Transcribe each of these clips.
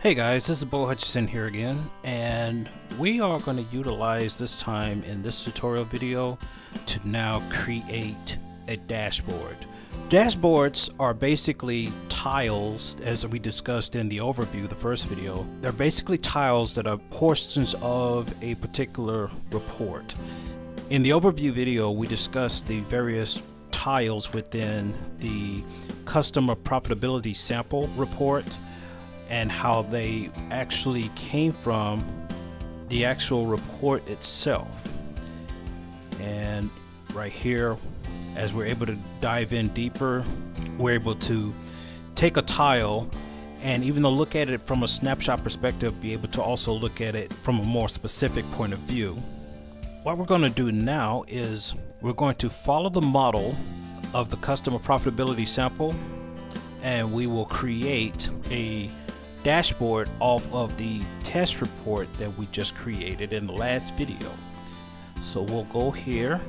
Hey guys, this is Bo Hutchison here again, and we are going to utilize this time in this tutorial video to now create a dashboard. Dashboards are basically tiles, as we discussed in the overview, the first video. They're basically tiles that are portions of a particular report. In the overview video, we discussed the various tiles within the customer profitability sample report and how they actually came from the actual report itself. And right here, as we're able to dive in deeper, we're able to take a tile and even though look at it from a snapshot perspective, be able to also look at it from a more specific point of view. What we're going to do now is we're going to follow the model of the customer profitability sample, and we will create a dashboard off of the test report that we just created in the last video. So we'll go here.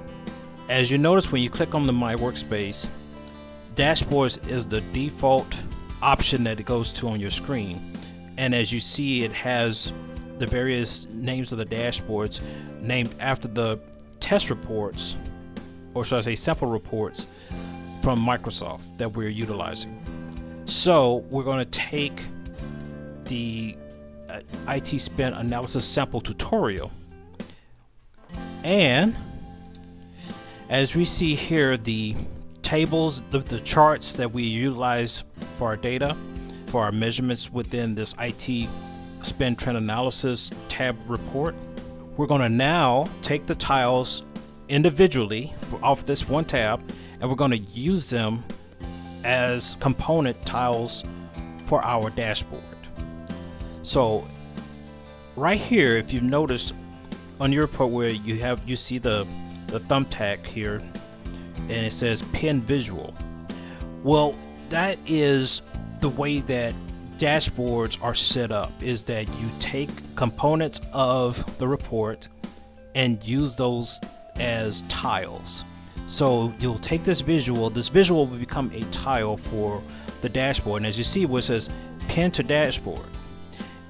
As you notice, when you click on the My Workspace, Dashboards is the default option that it goes to on your screen. And as you see, it has the various names of the dashboards named after the test reports, or should I say sample reports, from Microsoft that we're utilizing. So we're going to take the IT spend analysis sample tutorial, and as we see here, the tables, the charts that we utilize for our data, for our measurements within this IT spend trend analysis tab report, we're going to now take the tiles individually off this one tab, and we're going to use them as component tiles for our dashboard. So right here, if you notice on your report where you see the thumbtack here and it says pin visual, well, that is the way that dashboards are set up, is that you take components of the report and use those as tiles. So you'll take this visual will become a tile for the dashboard, and as you see where it says pin to dashboard,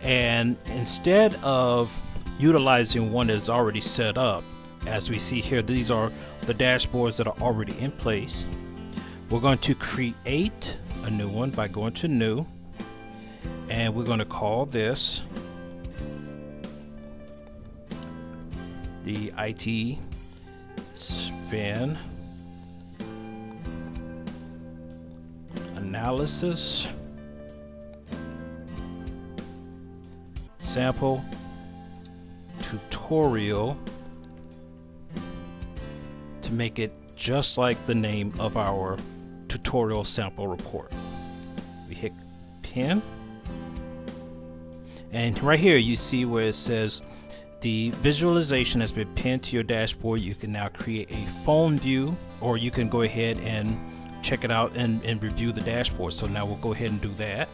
and instead of utilizing one that's already set up, as we see here, these are the dashboards that are already in place, we're going to create a new one by going to new, and we're going to call this the IT spend analysis sample tutorial, to make it just like the name of our tutorial sample report. We hit pin, and right here you see where it says the visualization has been pinned to your dashboard. You can now create a phone view, or you can go ahead and check it out and review the dashboard. So now we'll go ahead and do that.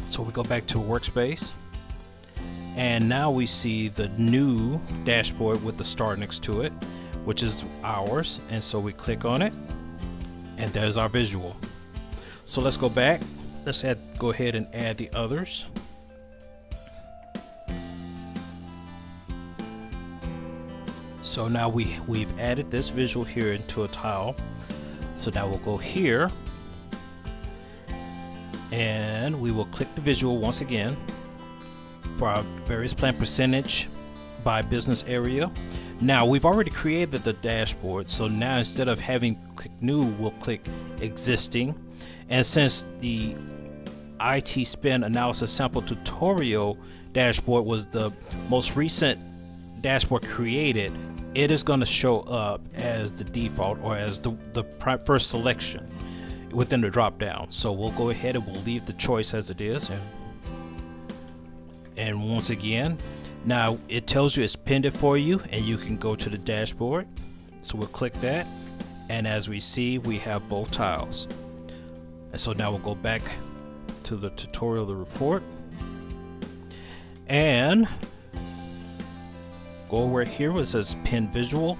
So we go back to Workspace, and now we see the new dashboard with the star next to it, which is ours, and so we click on it, and there's our visual. So let's go back. Let's go ahead and add the others. So now we've added this visual here into a tile. So now we'll go here, and we will click the visual once again for our various plan percentage by business area. Now we've already created the dashboard, so now instead of having click new, we'll click existing. And since the IT spend analysis sample tutorial dashboard was the most recent dashboard created, it is going to show up as the default, or as the first selection within the drop down. So we'll go ahead and we'll leave the choice as it is, and once again, now it tells you it's pinned it for you, and you can go to the dashboard. So we'll click that, and as we see, we have both tiles. And so now we'll go back to the tutorial of the report, and go over here where it says pin visual.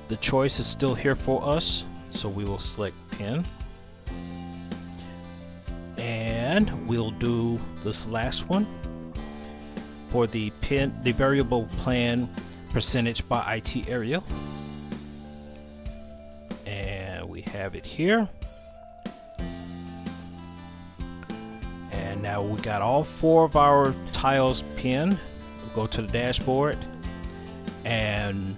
The choice is still here for us, so we will select pin. And we'll do this last one for the variable plan percentage by IT area. And we have it here. And now we got all 4 of our tiles pinned. We'll go to the dashboard, and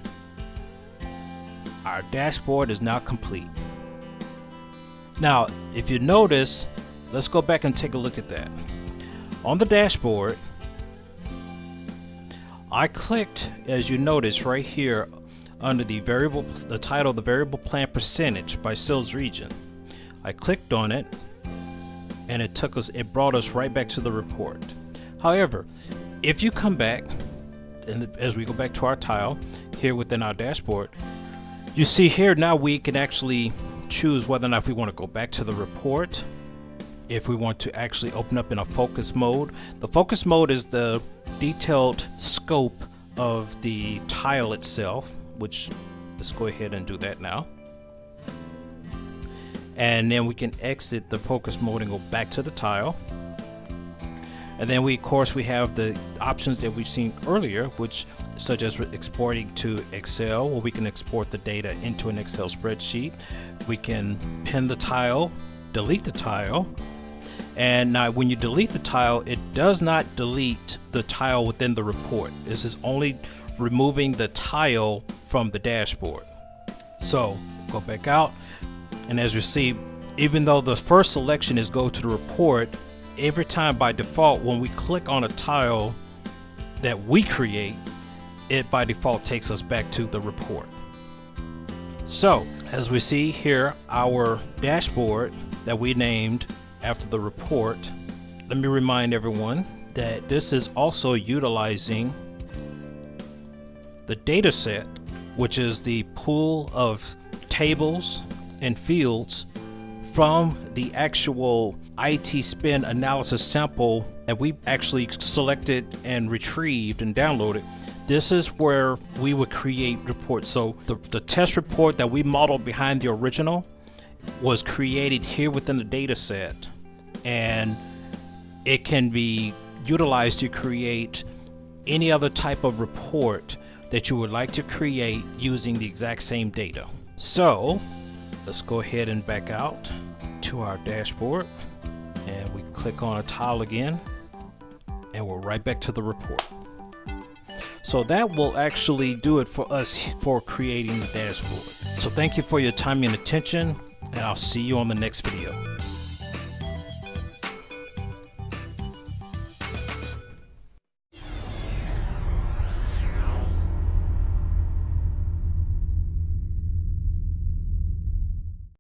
our dashboard is now complete. Now, if you notice, let's go back and take a look at that. On the dashboard, I clicked, as you notice right here, under the title, the variable plan percentage by sales region. I clicked on it, and it brought us right back to the report. However, if you come back, and as we go back to our tile here within our dashboard, you see here now we can actually choose whether or not we want to go back to the report, if we want to actually open up in a focus mode. The focus mode is the detailed scope of the tile itself, which let's go ahead and do that now. And then we can exit the focus mode and go back to the tile. And then of course we have the options that we've seen earlier, which such as exporting to Excel, where we can export the data into an Excel spreadsheet. We can pin the tile, delete the tile. And now when you delete the tile, it does not delete the tile within the report. This is only removing the tile from the dashboard. So go back out, and as you see, even though the first selection is go to the report, every time by default when we click on a tile that we create, it by default takes us back to the report. So as we see here, our dashboard that we named after the report, let me remind everyone that this is also utilizing the data set, which is the pool of tables and fields from the actual IT spend analysis sample that we actually selected and retrieved and downloaded. This is where we would create reports. So the test report that we modeled behind the original was created here within the data set, and it can be utilized to create any other type of report that you would like to create using the exact same data. So let's go ahead and back out to our dashboard, and we click on a tile again, and we're right back to the report. So that will actually do it for us for creating the dashboard. So thank you for your time and attention, and I'll see you on the next video.